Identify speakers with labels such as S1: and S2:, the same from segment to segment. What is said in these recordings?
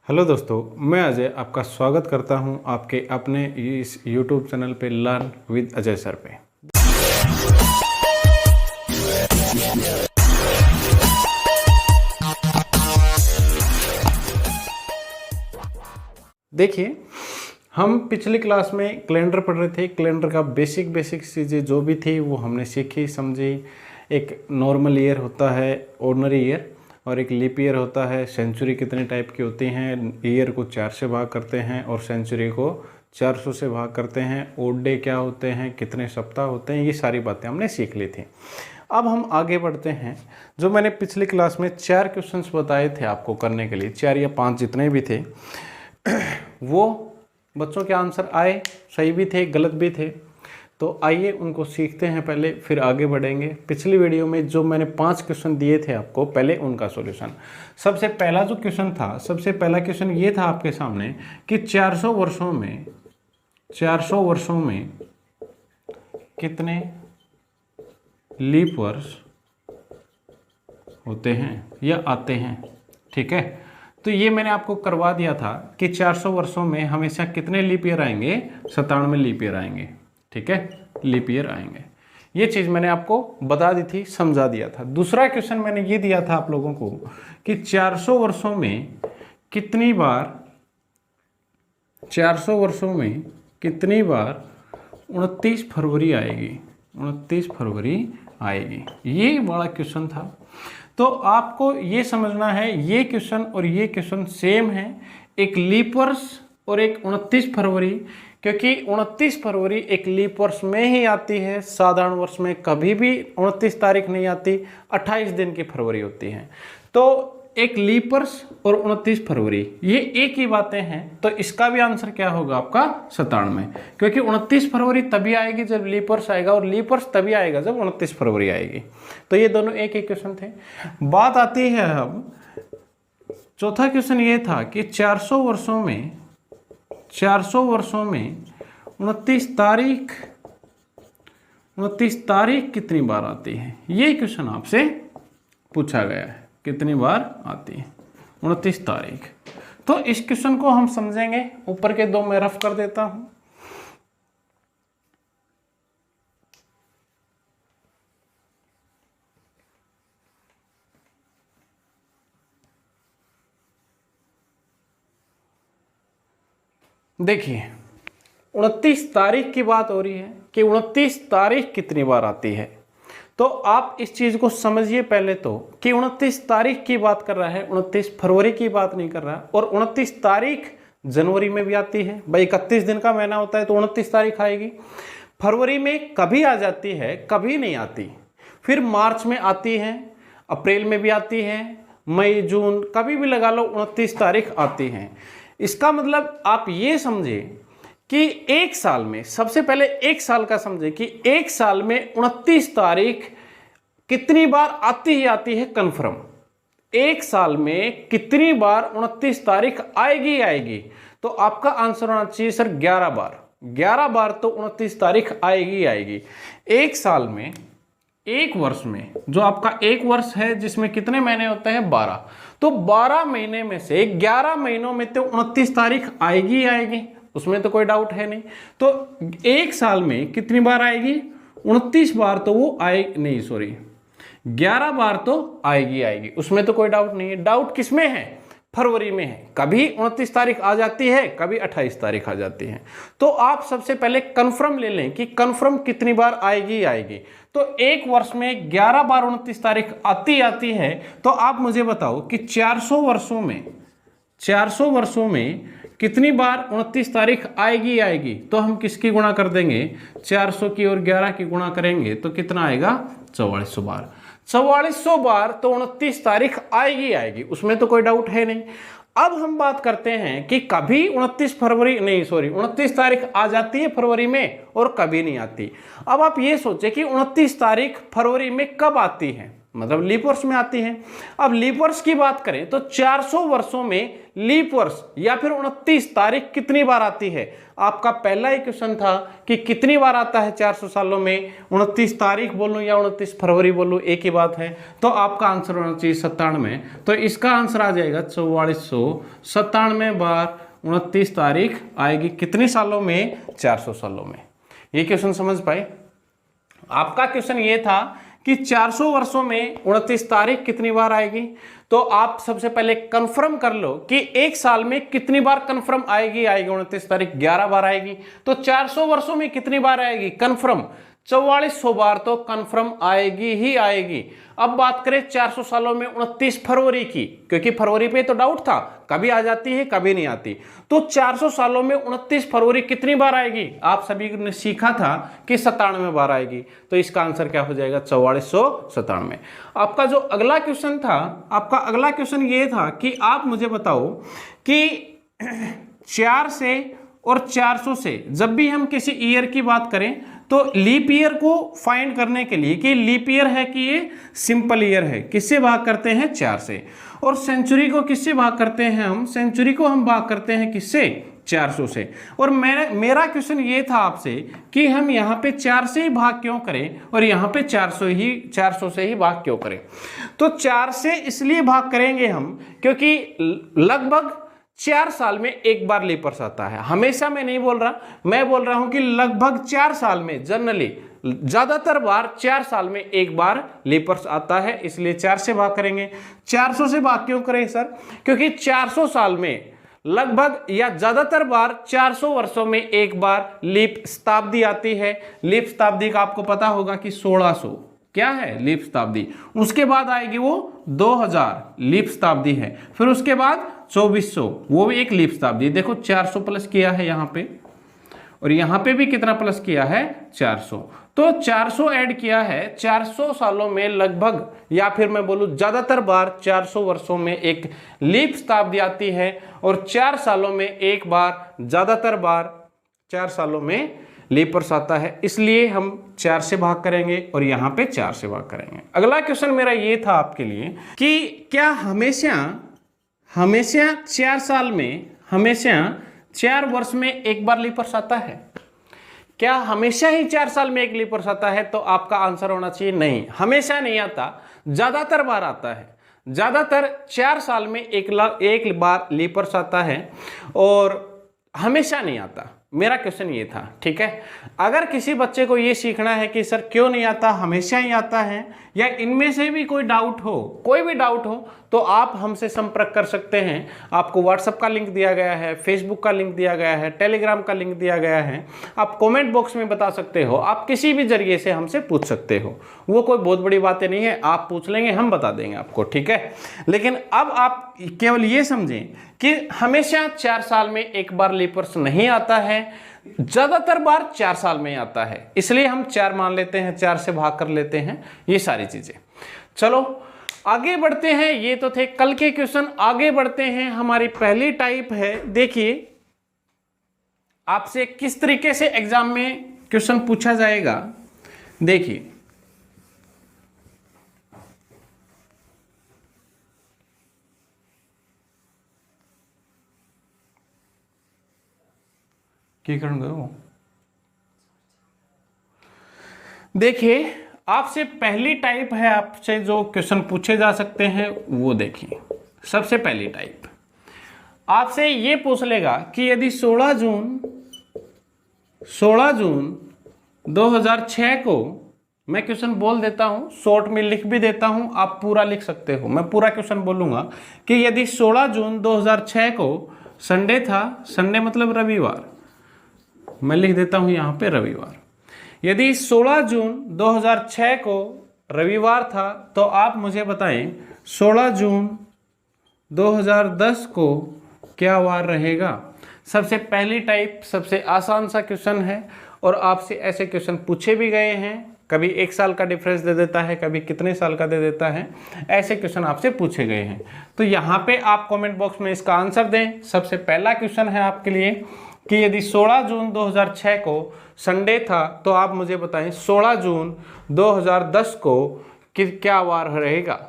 S1: Hello दोस्तों, मैं अजय आपका स्वागत करता हूं आपके अपने इस YouTube चैनल पे लर्न विद अजय सर पे। देखिए, हम पिछली क्लास में कैलेंडर पढ़ रहे थे। कैलेंडर का बेसिक चीज़ें जो भी थी वो हमने सीखी समझी। एक नॉर्मल ईयर होता है, ऑर्डिनरी ईयर, और एक लीप ईयर होता है। सेंचुरी कितने टाइप की होती हैं, ईयर को 4 से भाग करते हैं और सेंचुरी को 400 से भाग करते हैं। ओड डे क्या होते हैं, कितने सप्ताह होते हैं, ये सारी बातें हमने सीख ली थी। अब हम आगे बढ़ते हैं। जो मैंने पिछली क्लास में 4 क्वेश्चंस बताए थे आपको करने के लिए, 4 या 5 जितने भी थे, वो बच्चों के आंसर आए, सही भी थे गलत भी थे। तो आइए उनको सीखते हैं पहले, फिर आगे बढ़ेंगे। पिछली वीडियो में जो मैंने 5 क्वेश्चन दिए थे आपको, पहले उनका सॉल्यूशन। सबसे पहला जो क्वेश्चन था, सबसे पहला क्वेश्चन ये था आपके सामने कि 400 वर्षों में कितने लीप वर्ष होते हैं या आते हैं। ठीक है, तो ये मैंने आपको करवा दिया था कि 400 वर्षों में हमेशा कितने लीप ईयर आएंगे, 97 लीप ईयर आएंगे। ठीक है, लीप ईयर आएंगे। ये चीज़ मैंने आपको बता दी थी, समझा दिया था। दूसरा क्वेश्चन मैंने ये दिया था आप लोगों को कि 400 वर्षों में कितनी बार 29 फरवरी आएगी, 29 फरवरी आएगी। ये बड़ा क्वेश्चन था। तो आपको ये समझना है, ये क्वेश्चन और ये क्वेश्चन सेम है। एक लीप वर्ष और एक 29 फरवरी, क्योंकि 29 फरवरी एक लीप वर्ष में ही आती है। साधारण वर्ष में कभी भी 29 तारीख नहीं आती, 28 दिन की फरवरी होती है। तो एक लीप वर्ष और 29 फरवरी ये एक ही बातें हैं। तो इसका भी आंसर क्या होगा आपका 97, क्योंकि 29 फरवरी तभी आएगी जब लीप वर्ष आएगा, और लीप वर्ष तभी आएगा जब 29 फरवरी आएगी। तो ये दोनों एक ही क्वेश्चन थे। बात आती है अब, चौथा क्वेश्चन ये था कि 400 वर्षों में 29 तारीख कितनी बार आती है। ये क्वेश्चन आपसे पूछा गया है, कितनी बार आती है 29 तारीख। तो इस क्वेश्चन को हम समझेंगे। ऊपर के 2 मैं रफ कर देता हूं। देखिए, 29 तारीख की बात हो रही है कि 29 तारीख कितनी बार आती है। तो आप इस चीज को समझिए पहले तो कि 29 तारीख की बात कर रहा है, 29 फरवरी की बात नहीं कर रहा। और 29 तारीख जनवरी में भी आती है। भाई 31 दिन का महीना होता है तो 29 तारीख आएगी। फरवरी में कभी आ जाती है, कभी नहीं आती। फिर मार्च में आती है, अप्रैल में भी आती है, मई जून कभी भी लगा लो 29 तारीख आती है। इसका मतलब आप ये समझे कि एक साल में, सबसे पहले एक साल का समझे कि एक साल में 29 तारीख कितनी बार आती ही आती है कंफर्म। एक साल में कितनी बार 29 तारीख आएगी। तो आपका आंसर होना चाहिए सर 11 बार। 11 बार तो 29 तारीख आएगी। एक साल में, एक वर्ष में, जो आपका एक वर्ष है जिसमें कितने महीने होते हैं 12, तो 12 महीने में से 11 महीनों में तो 29 तारीख आएगी, उसमें तो कोई डाउट है नहीं। तो एक साल में कितनी बार आएगी, 29 बार तो वो 11 बार तो आएगी, उसमें तो कोई डाउट नहीं है। डाउट किसमें है, फरवरी में है। कभी 29 तारीख आ जाती है, कभी 28 तारीख आ जाती है। तो आप सबसे पहले कंफर्म ले लें कि कंफर्म कितनी बार आएगी। तो एक वर्ष में 11 बार 29 तारीख आती है। तो आप मुझे बताओ कि 400 वर्षों में कितनी बार 29 तारीख आएगी। तो हम किसकी गुणा कर देंगे, 400 की और 11 की गुणा करेंगे तो कितना आएगा, 4400 बार। 4400 बार तो 29 तारीख आएगी, उसमें तो कोई डाउट है नहीं। अब हम बात करते हैं कि कभी 29 तारीख आ जाती है फरवरी में और कभी नहीं आती। अब आप ये सोचें कि 29 तारीख फरवरी में कब आती है। मतलब लीप वर्ष में आती है। अब लीप वर्ष की बात करें तो 400 वर्षों में लीप वर्ष या फिर 29 तारीख कितनी बार आती है। आपका पहला ही क्वेश्चन था कि कितनी बार आता है 400 सालों में, 29 तारीख बोलूं या 29 फरवरी बोलूं एक ही बात है। तो आपका आंसर होना चाहिए 97। तो इसका आंसर आ जाएगा 4497 बार 29 तारीख आएगी कितने सालों में, 400 सालों में। ये क्वेश्चन समझ पाए। आपका क्वेश्चन ये था कि 400 वर्षों में 29 तारीख कितनी बार आएगी। तो आप सबसे पहले कंफर्म कर लो कि एक साल में कितनी बार कंफर्म आएगी 29 तारीख 11 बार आएगी। तो 400 वर्षों में कितनी बार आएगी कंफर्म, 4400 बार तो कंफर्म आएगी ही आएगी। अब बात करें 400 सालों में 29 फरवरी की, क्योंकि फरवरी पे तो डाउट था, कभी आ जाती है कभी नहीं आती। तो 400 सालों में 29 फरवरी कितनी बार आएगी, आप सभी ने सीखा था कि 97 बार आएगी। तो इसका आंसर क्या हो जाएगा 4497। आपका जो अगला क्वेश्चन था, आपका अगला क्वेश्चन ये था कि आप मुझे बताओ कि 4 से और 400 से जब भी हम किसी ईयर की बात करें तो लीप ईयर को फाइंड करने के लिए कि लीप ईयर है कि ये सिंपल ईयर है, किससे भाग करते हैं 4 से। और सेंचुरी को किससे भाग करते हैं हम, सेंचुरी को हम भाग करते हैं किससे, 400 से। और मेरा क्वेश्चन ये था आपसे कि हम यहाँ पे 4 से ही भाग क्यों करें और यहाँ पे 400 से ही भाग क्यों करें। तो 4 से इसलिए भाग करेंगे हम क्योंकि लगभग 4 साल में एक बार लीप वर्ष आता है। हमेशा मैं नहीं बोल रहा, मैं बोल रहा हूं कि लगभग 4 साल में, जनरली ज्यादातर बार 4 साल में एक बार लीप वर्ष आता है, इसलिए 4 से भाग करेंगे। 400 से भाग क्यों करें सर, क्योंकि 400 साल में लगभग या ज्यादातर बार 400 वर्षों में एक बार लीप शताब्दी आती है। लीप शताब्दी का आपको पता होगा कि 1600 क्या है लीप शताब्दी, उसके बाद आएगी वो 2000 लीप शताब्दी है, फिर उसके बाद 2400 वो भी एक लीप शताब्दी। देखो 400 प्लस किया है यहाँ पे और यहाँ पे भी कितना प्लस किया है 400, तो 400 ऐड किया है। 400 सालों में लगभग या फिर मैं बोलूँ ज्यादातर बार 400 वर्षों में एक लीप शताब्दी आती है और 4 सालों में एक बार, ज्यादातर बार 4 सालों में लीप वर्ष आता है, इसलिए हम 4 से भाग करेंगे और यहाँ पे 4 से भाग करेंगे। अगला क्वेश्चन मेरा ये था आपके लिए कि क्या हमेशा 4 साल में, हमेशा 4 वर्ष में एक बार लीप वर्ष आता है, क्या हमेशा ही 4 साल में एक लीप वर्ष आता है। तो आपका आंसर होना चाहिए नहीं, हमेशा नहीं आता, ज्यादातर बार आता है। ज्यादातर 4 साल में एक बार लीप वर्ष आता है और हमेशा नहीं आता। मेरा क्वेश्चन ये था, ठीक है। अगर किसी बच्चे को ये सीखना है कि सर क्यों नहीं आता, हमेशा ही आता है, या इनमें से भी कोई डाउट हो, कोई भी डाउट हो, तो आप हमसे संपर्क कर सकते हैं। आपको व्हाट्सएप का लिंक दिया गया है, फेसबुक का लिंक दिया गया है, टेलीग्राम का लिंक दिया गया है। आप कमेंट बॉक्स में बता सकते हो, आप किसी भी जरिए से हमसे पूछ सकते हो, वो कोई बहुत बड़ी बातें नहीं है। आप पूछ लेंगे, हम बता देंगे आपको, ठीक है। लेकिन अब आप केवल ये समझें कि हमेशा 4 साल में एक बार लीप वर्ष नहीं आता है, ज्यादातर बार 4 साल में आता है, इसलिए हम 4 मान लेते हैं, 4 से भाग कर लेते हैं, ये सारी चीजें। चलो आगे बढ़ते हैं, ये तो थे कल के क्वेश्चन। आगे बढ़ते हैं, हमारी पहली टाइप है, देखिए आपसे किस तरीके से एग्जाम में क्वेश्चन पूछा जाएगा। देखिए क्या करूंगा वो, देखिए आपसे पहली टाइप है, आपसे जो क्वेश्चन पूछे जा सकते हैं वो देखिए। सबसे पहली टाइप आपसे ये पूछ लेगा कि यदि 16 जून 2006 को, मैं क्वेश्चन बोल देता हूं, शॉर्ट में लिख भी देता हूं, आप पूरा लिख सकते हो, मैं पूरा क्वेश्चन बोलूंगा कि यदि 16 जून 2006 को संडे था, संडे मतलब रविवार, मैं लिख देता हूं यहां पे रविवार। यदि 16 जून 2006 को रविवार था तो आप मुझे बताएं 16 जून 2010 को क्या वार रहेगा। सबसे पहली टाइप, सबसे आसान सा क्वेश्चन है और आपसे ऐसे क्वेश्चन पूछे भी गए हैं, कभी 1 साल का डिफरेंस दे देता है, कभी कितने साल का दे देता है, ऐसे क्वेश्चन आपसे पूछे गए हैं। तो यहाँ पे आप कमेंट बॉक्स में इसका आंसर दें। सबसे पहला क्वेश्चन है आपके लिए कि यदि 16 जून 2006 को संडे था तो आप मुझे बताएं 16 जून 2010 को कि क्या वार रहेगा?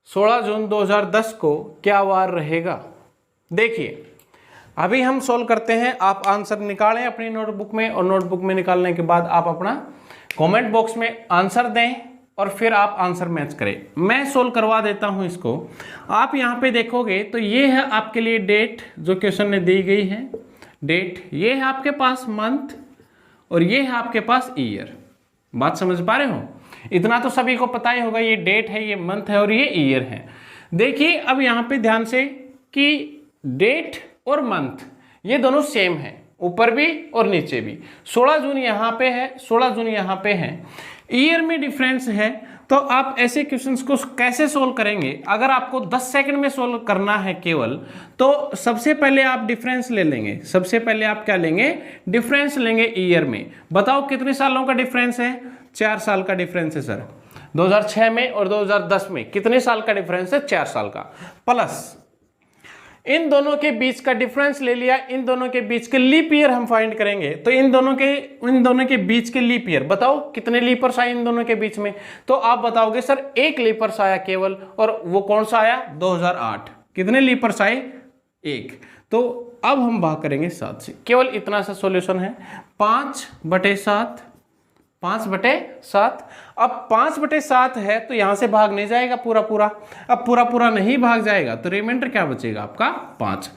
S1: 16 जून 2010 को क्या वार रहेगा? देखिए अभी हम सोल्व करते हैं, आप आंसर निकालें अपनी नोटबुक में, और नोटबुक में निकालने के बाद आप अपना कमेंट बॉक्स में आंसर दें और फिर आप आंसर मैच करें। मैं सोल्व करवा देता हूं इसको। आप यहां पे देखोगे तो ये है आपके लिए डेट जो क्वेश्चन में दी गई है, डेट, ये है आपके पास मंथ, और ये है आपके पास ईयर। बात समझ पा रहे हो? इतना तो सभी को पता ही होगा, ये डेट है, ये मंथ है और ये ईयर है। देखिए अब यहां पे ध्यान से कि डेट और मंथ ये दोनों सेम है, ऊपर भी और नीचे भी। 16 जून यहाँ पे है, 16 जून यहाँ पे है, ईयर में डिफरेंस है। तो आप ऐसे क्वेश्चंस को कैसे सोल्व करेंगे? अगर आपको 10 सेकंड में सोल्व करना है केवल, तो सबसे पहले आप डिफरेंस ले लेंगे। सबसे पहले आप क्या लेंगे? डिफरेंस लेंगे ईयर में। बताओ कितने सालों का डिफरेंस है? 4 साल का डिफरेंस है सर। 2006 में और 2010 में कितने साल का डिफरेंस है? 4 साल का। प्लस इन दोनों के बीच का डिफरेंस ले लिया, इन दोनों के बीच के लीप ईयर हम फाइंड करेंगे। तो इन दोनों के बीच के लीप ईयर बताओ कितने लीपर्स आए इन दोनों के बीच में? तो आप बताओगे सर एक लीपर्स आया केवल, और वो कौन सा आया? 2008। कितने लीपर्स आए? 1। तो अब हम भाग करेंगे 7 से। केवल इतना सा सॉल्यूशन है, 5/7, 5/7। अब 5/7 है तो यहां से भाग नहीं जाएगा पूरा पूरा। अब पूरा पूरा नहीं भाग जाएगा तो रिमाइंडर क्या बचेगा आपका? 5।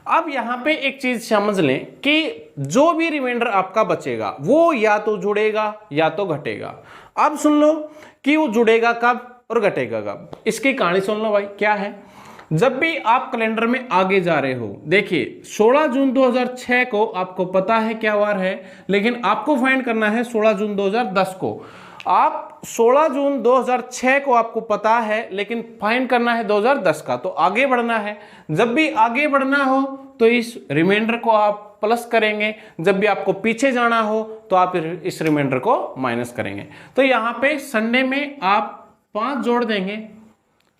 S1: अब यहां पे एक चीज समझ लें कि जो भी रिमाइंडर आपका बचेगा वो या तो जुड़ेगा या तो घटेगा। अब सुन लो कि वो जुड़ेगा कब और घटेगा कब। इसकी कहानी सुन लो भाई, क्या है? जब भी आप कैलेंडर में आगे जा रहे हो, देखिए 16 जून 2006 को आपको पता है क्या वार है, लेकिन आपको फाइंड करना है 16 जून 2010 को। आप 16 जून 2006 को आपको पता है, लेकिन फाइंड करना है 2010 का, तो आगे बढ़ना है। जब भी आगे बढ़ना हो तो इस रिमाइंडर को आप प्लस करेंगे, जब भी आपको पीछे जाना हो तो आप इस रिमाइंडर को माइनस करेंगे। तो यहाँ पे संडे में आप 5 जोड़ देंगे,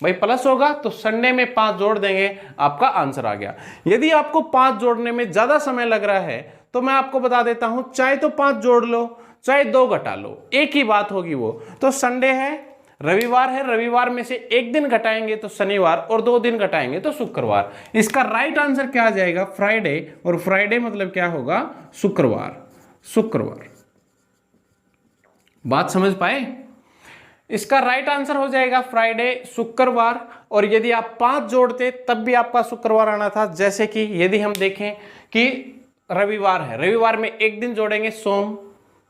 S1: भाई प्लस होगा तो संडे में 5 जोड़ देंगे, आपका आंसर आ गया। यदि आपको 5 जोड़ने में ज्यादा समय लग रहा है तो मैं आपको बता देता हूं, चाहे तो 5 जोड़ लो चाहे 2 घटा लो, एक ही बात होगी वो। तो संडे है, रविवार है, रविवार में से एक दिन घटाएंगे तो शनिवार, और 2 दिन घटाएंगे तो शुक्रवार। इसका राइट आंसर क्या आ जाएगा? फ्राइडे, और फ्राइडे मतलब क्या होगा? शुक्रवार। शुक्रवार। बात समझ पाए? इसका राइट आंसर हो जाएगा फ्राइडे, शुक्रवार। और यदि आप 5 जोड़ते तब भी आपका शुक्रवार आना था। जैसे कि यदि हम देखें कि रविवार है, रविवार में एक दिन जोड़ेंगे सोम,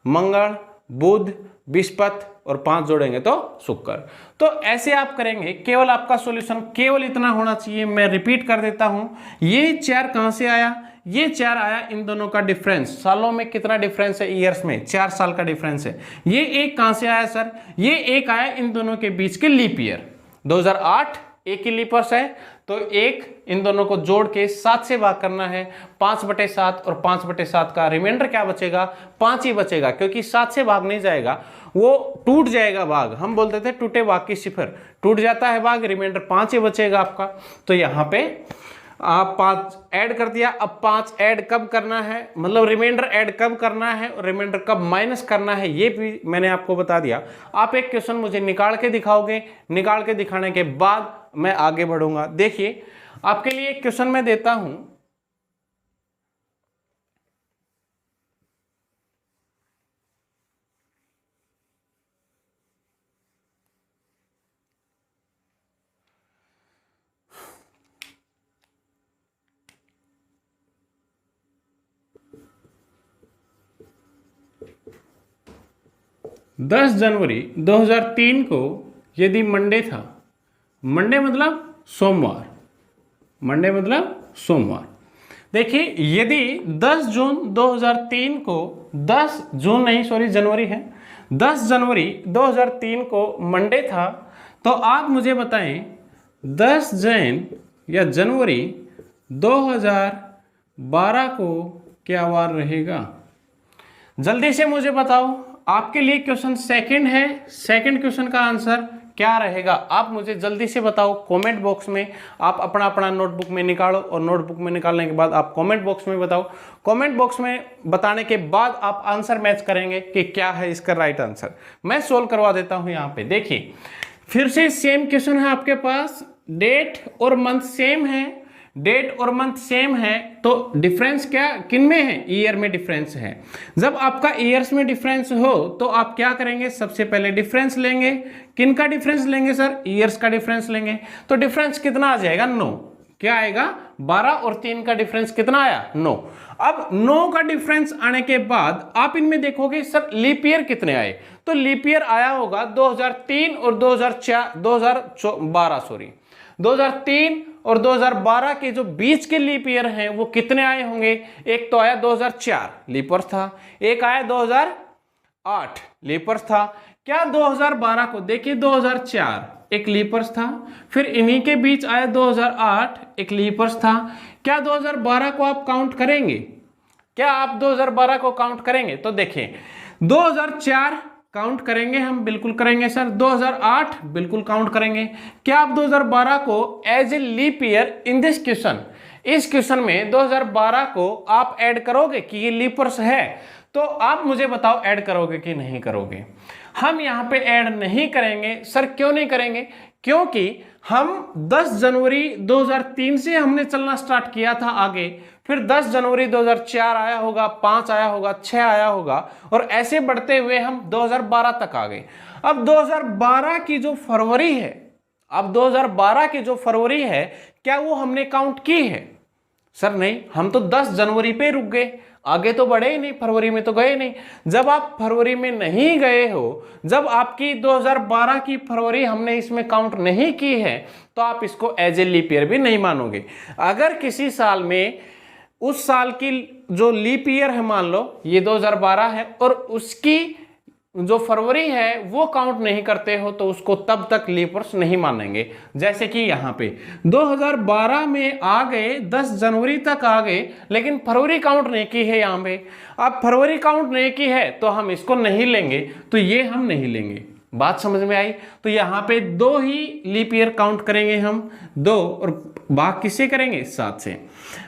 S1: मंगल, बुध, बृहस्पति, और 5 जोड़ेंगे तो शुक्र। तो ऐसे आप करेंगे। केवल आपका सॉल्यूशन केवल इतना होना चाहिए। मैं रिपीट कर देता हूं, ये 4 कहां से आया? ये 4 आया इन दोनों का डिफरेंस। सालों में कितना डिफरेंस है? ईयर्स में 4 साल का डिफरेंस है। ये 1 कहां से आया सर? ये 1 आया इन दोनों के बीच के लीप ईयर। 2008 एक ही लीपर्स है, तो 1 इन दोनों को जोड़ के 7 से भाग करना है। 5/7, और 5/7 का रिमाइंडर क्या बचेगा? 5 ही बचेगा, क्योंकि 7 से भाग नहीं जाएगा, वो टूट जाएगा भाग। हम बोलते थे टूटे भाग की सिफर, टूट जाता है भाग, रिमाइंडर 5 ही बचेगा आपका। तो यहाँ पे आप 5 ऐड कर दिया। अब 5 ऐड कब करना है, मतलब रिमाइंडर ऐड कब करना है और रिमाइंडर कब माइनस करना है, ये भी मैंने आपको बता दिया। आप एक क्वेश्चन मुझे निकाल के दिखाओगे, निकाल के दिखाने के बाद मैं आगे बढ़ूंगा। देखिए आपके लिए एक क्वेश्चन मैं देता हूं, 10 जनवरी 2003 को यदि मंडे था, मंडे मतलब सोमवार, मंडे मतलब सोमवार। देखिए यदि 10 जून 2003 को, 10 जून नहीं सॉरी जनवरी है, 10 जनवरी 2003 को मंडे था, तो आप मुझे बताएं 10 जैन या जनवरी 2012 को क्या वार रहेगा? जल्दी से मुझे बताओ। आपके लिए क्वेश्चन सेकंड है, सेकंड क्वेश्चन का आंसर क्या रहेगा, आप मुझे जल्दी से बताओ कमेंट बॉक्स में। आप अपना अपना नोटबुक में निकालो और नोटबुक में निकालने के बाद आप कमेंट बॉक्स में बताओ। कमेंट बॉक्स में बताने के बाद आप आंसर मैच करेंगे कि क्या है इसका राइट आंसर। मैं सोल्व करवा देता हूं। यहाँ पे देखिए फिर से सेम क्वेश्चन है आपके पास, डेट और मंथ सेम है, डेट और मंथ सेम है, तो डिफरेंस क्या किन में है, ईयर में डिफरेंस है। जब आपका ईयर्स में डिफरेंस हो तो आप क्या करेंगे, सबसे पहले डिफरेंस लेंगे। किन का डिफरेंस लेंगे सर, ईयर्स का डिफरेंस लेंगे। तो डिफरेंस कितना आ जाएगा, 9। क्या आएगा, 12 और 3 का डिफरेंस कितना आया, 9। अब 9 का डिफरेंस आने के बाद आप इनमें देखोगे सर लीप ईयर कितने आए, तो लीप ईयर आया होगा 2003 और 2003 और 2012 के जो बीच के लीप ईयर हैं वो कितने आए होंगे। एक तो आया 2004 लीप वर्ष था, एक आया 2008 लीप वर्ष था। क्या 2012 को देखिए 2004 एक लीप वर्ष था, फिर इन्हीं के बीच आया 2008 एक लीप वर्ष था। क्या 2012 को आप काउंट करेंगे, क्या आप 2012 को काउंट करेंगे, तो देखिए 2004 काउंट करेंगे हम, बिल्कुल करेंगे सर। 2008 बिल्कुल काउंट करेंगे। क्या आप 2012 को as a leap year in this question, इस क्वेश्चन में 2012 को आप ऐड करोगे कि ये लीप वर्ष है, तो आप मुझे बताओ ऐड करोगे कि नहीं करोगे। हम यहाँ पे ऐड नहीं करेंगे सर, क्यों नहीं करेंगे, क्योंकि हम 10 जनवरी 2003 से हमने चलना स्टार्ट किया था आगे, फिर 10 जनवरी 2004 आया होगा, 5 आया होगा, 6 आया होगा, और ऐसे बढ़ते हुए हम 2012 तक आ गए। अब 2012 की जो फरवरी है, अब 2012 की जो फरवरी है क्या वो हमने काउंट की है, सर नहीं, हम तो 10 जनवरी पे रुक गए, आगे तो बढ़े ही नहीं, फरवरी में तो गए नहीं। जब आप फरवरी में नहीं गए हो, जब आपकी 2012 की फरवरी हमने इसमें काउंट नहीं की है, तो आप इसको एज ए लीप ईयर भी नहीं मानोगे। अगर किसी साल में उस साल की जो लीप ईयर है, मान लो ये 2012 है, और उसकी जो फरवरी है वो काउंट नहीं करते हो, तो उसको तब तक लीप वर्ष नहीं मानेंगे। जैसे कि यहाँ पे 2012 में आ गए, 10 जनवरी तक आ गए, लेकिन फरवरी काउंट नहीं की है यहाँ पे। अब फरवरी काउंट नहीं की है तो हम इसको नहीं लेंगे, तो ये हम नहीं लेंगे। बात समझ में आई। तो यहाँ पे 2 ही लीप ईयर काउंट करेंगे हम, 2, और भाग किससे करेंगे, 7 से।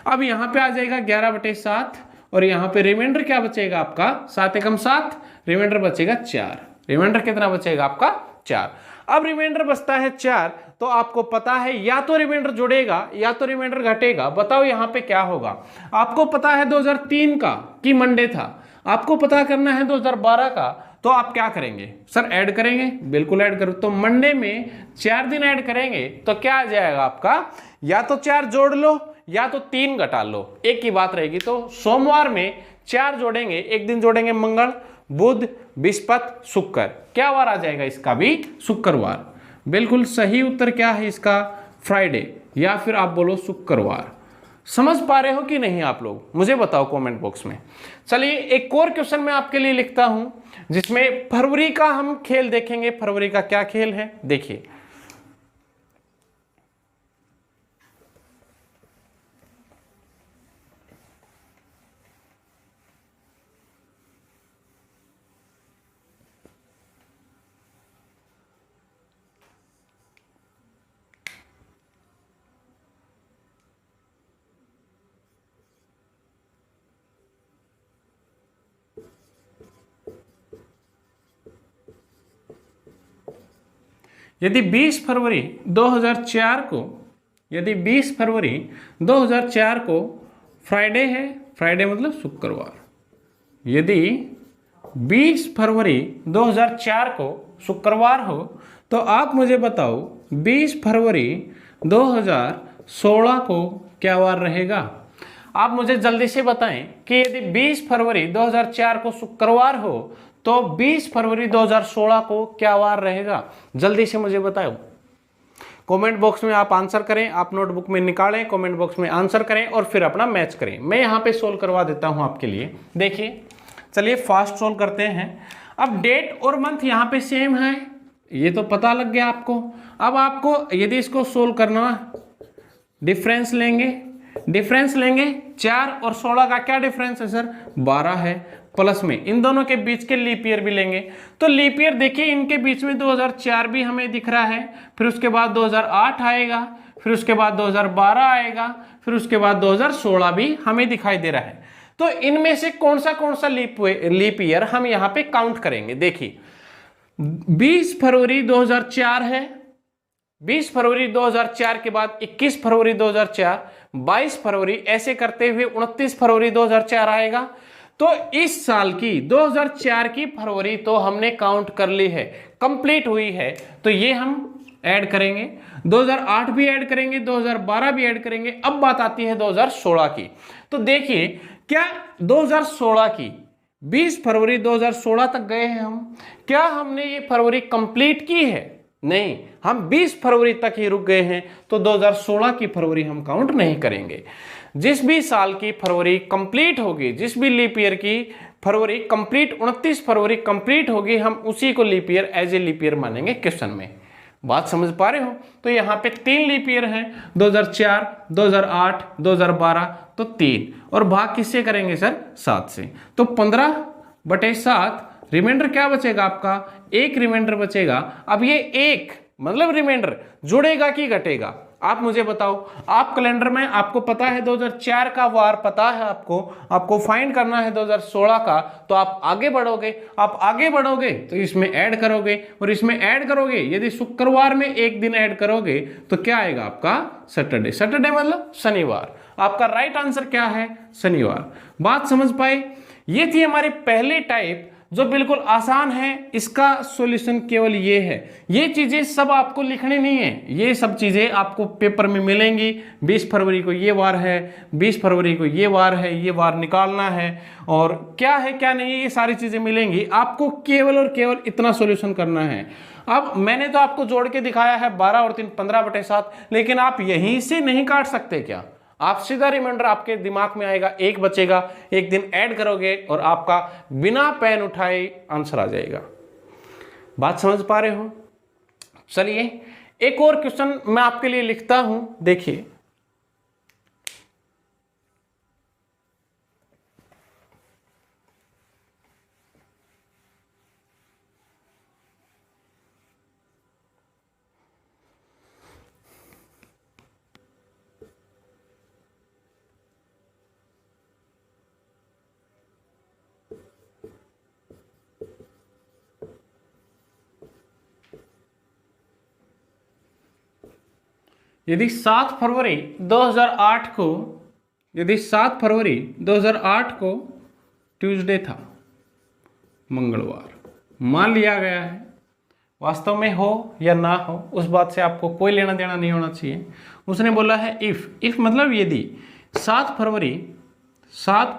S1: अब यहाँ पे आ जाएगा 11/7, और यहाँ पे रिमाइंडर क्या बचेगा आपका, 7 एकम 7, रिमाइंडर बचेगा 4। रिमाइंडर कितना बचेगा आपका, 4। अब रिमाइंडर बचता है 4, तो आपको पता है या तो रिमाइंडर जुड़ेगा या तो रिमाइंडर घटेगा। बताओ यहाँ पे क्या होगा। आपको पता है 2003 का कि मंडे था, आपको पता करना है 2012 का, तो आप क्या करेंगे सर, ऐड करेंगे, बिल्कुल ऐड करो। तो मंडे में 4 दिन ऐड करेंगे तो क्या आ जाएगा आपका, या तो 4 जोड़ लो या तो 3 घटा लो, एक ही बात रहेगी। तो सोमवार में 4 जोड़ेंगे, एक दिन जोड़ेंगे मंगल, बुध, बृहस्पति, शुक्र, क्या वार आ जाएगा इसका भी, शुक्रवार। बिल्कुल सही उत्तर क्या है इसका, फ्राइडे, या फिर आप बोलो शुक्रवार। समझ पा रहे हो कि नहीं आप लोग, मुझे बताओ कमेंट बॉक्स में। चलिए एक और क्वेश्चन मैं आपके लिए लिखता हूं, जिसमें फरवरी का हम खेल देखेंगे। फरवरी का क्या खेल है, देखिए यदि 20 फरवरी 2004 को, यदि 20 फरवरी 2004 को फ्राइडे है, फ्राइडे मतलब शुक्रवार, यदि 20 फरवरी 2004 को शुक्रवार हो, तो आप मुझे बताओ 20 फरवरी 2016 को क्या वार रहेगा। आप मुझे जल्दी से बताएं कि यदि 20 फरवरी 2004 को शुक्रवार हो तो 20 फरवरी 2016 को क्या वार रहेगा, जल्दी से मुझे बताओ। कमेंट बॉक्स में आप आंसर करें, आप नोटबुक में निकालें, कमेंट बॉक्स में आंसर करें और फिर अपना मैच करें। मैं यहाँ पे सोल्व करवा देता हूँ आपके लिए। देखिए चलिए फास्ट सोल्व करते हैं। अब डेट और मंथ यहाँ पे सेम है, ये तो पता लग गया आपको। अब आपको यदि इसको सोल्व करना, डिफरेंस लेंगे, डिफरेंस लेंगे 4 और 16 का क्या डिफरेंस है सर, 12 है। प्लस में इन दोनों के बीच के लीप ईयर भी लेंगे। तो लीप ईयर देखिए इनके बीच में 2004 भी हमें दिख रहा है, फिर उसके बाद 2008 आएगा, फिर उसके बाद 2012 आएगा, फिर उसके बाद 2016 भी हमें दिखाई दे रहा है। तो इनमें से कौन सा लीप ईयर हम यहाँ पे काउंट करेंगे। देखिए 20 फरवरी 2004 है, 20 फरवरी 2004 के बाद 21 फरवरी 2004, 22 फरवरी, ऐसे करते हुए 29 फरवरी 2004 आएगा। तो इस साल की 2004 की फरवरी तो हमने काउंट कर ली है, कंप्लीट हुई है, तो ये हम ऐड करेंगे। 2008 भी ऐड करेंगे, 2012 भी ऐड करेंगे। अब बात आती है 2016 की। तो देखिए क्या 2016 की 20 फरवरी 2016 तक गए हैं हम, क्या हमने ये फरवरी कंप्लीट की है? नहीं, हम 20 फरवरी तक ही रुक गए हैं, तो 2016 की फरवरी हम काउंट नहीं करेंगे। जिस भी साल की फरवरी कंप्लीट होगी, जिस भी लीप ईयर की फरवरी कंप्लीट 29 फरवरी कंप्लीट होगी, हम उसी को leap year as a leap year मानेंगे क्वेश्चन में। बात समझ पा रहे हो? तो यहाँ पे 3 लीप ईयर हैं, 2004, 2008, 2012, तो 3, और भाग किससे करेंगे सर? 7 से। तो 15/7 रिमाइंडर क्या बचेगा आपका? 1 रिमाइंडर बचेगा। अब ये 1 मतलब रिमाइंडर जुड़ेगा कि घटेगा? आप मुझे बताओ। आप कैलेंडर में आपको पता है 2004 का वार पता है, आपको फाइंड करना है 2016 का, तो आप आगे बढ़ोगे तो इसमें ऐड करोगे, और इसमें ऐड करोगे यदि शुक्रवार में एक दिन ऐड करोगे तो क्या आएगा आपका? सैटरडे। सैटरडे मतलब शनिवार। आपका राइट आंसर क्या है? शनिवार। बात समझ पाए? ये थी हमारी पहली टाइप जो बिल्कुल आसान है। इसका सॉल्यूशन केवल ये है, ये चीजें सब आपको लिखनी नहीं है, ये सब चीजें आपको पेपर में मिलेंगी। 20 फरवरी को ये वार है, 20 फरवरी को ये वार है, ये वार निकालना है, और क्या है क्या नहीं है, ये सारी चीजें मिलेंगी। आपको केवल और केवल इतना सॉल्यूशन करना है। अब मैंने तो आपको जोड़ के दिखाया है 12 और 3 15/7, लेकिन आप यहीं से नहीं काट सकते क्या? आप सीधा रिमाइंडर आपके दिमाग में आएगा, 1 बचेगा, एक दिन ऐड करोगे और आपका बिना पेन उठाए आंसर आ जाएगा। बात समझ पा रहे हो? चलिए एक और क्वेश्चन मैं आपके लिए लिखता हूं, देखिए। यदि 7 फरवरी 2008 को ट्यूसडे था, मंगलवार मान लिया गया है, वास्तव में हो या ना हो उस बात से आपको कोई लेना देना नहीं होना चाहिए। उसने बोला है इफ मतलब यदि 7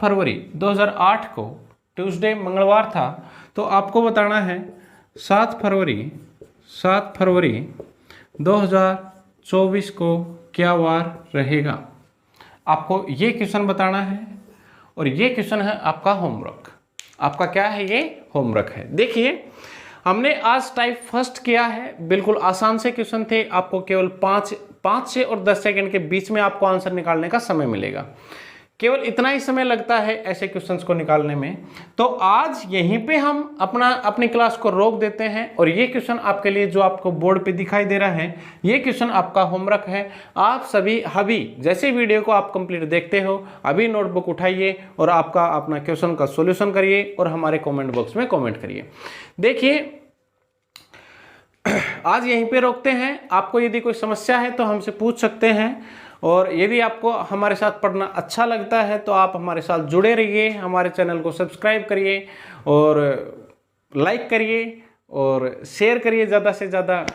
S1: फरवरी 2008 को ट्यूसडे मंगलवार था, तो आपको बताना है 7 फरवरी 2024 को क्या वार रहेगा। आपको ये क्वेश्चन बताना है, और ये क्वेश्चन है आपका होमवर्क। आपका क्या है? ये होमवर्क है। देखिए हमने आज टाइप फर्स्ट किया है, बिल्कुल आसान से क्वेश्चन थे। आपको केवल 5 से और 10 सेकंड के बीच में आपको आंसर निकालने का समय मिलेगा। केवल इतना ही समय लगता है ऐसे क्वेश्चंस को निकालने में। तो आज यहीं पे हम अपनी क्लास को रोक देते हैं, और ये क्वेश्चन आपके लिए जो आपको बोर्ड पे दिखाई दे रहा है, ये क्वेश्चन आपका होमवर्क है। आप सभी अभी जैसे वीडियो को आप कंप्लीट देखते हो, अभी नोटबुक उठाइए और आपका अपना क्वेश्चन का सॉल्यूशन करिए और हमारे कमेंट बॉक्स में कमेंट करिए। देखिए आज यहीं पे रोकते हैं। आपको यदि कोई समस्या है तो हमसे पूछ सकते हैं, और यदि आपको हमारे साथ पढ़ना अच्छा लगता है तो आप हमारे साथ जुड़े रहिए, हमारे चैनल को सब्सक्राइब करिए और लाइक करिए और शेयर करिए ज़्यादा से ज़्यादा।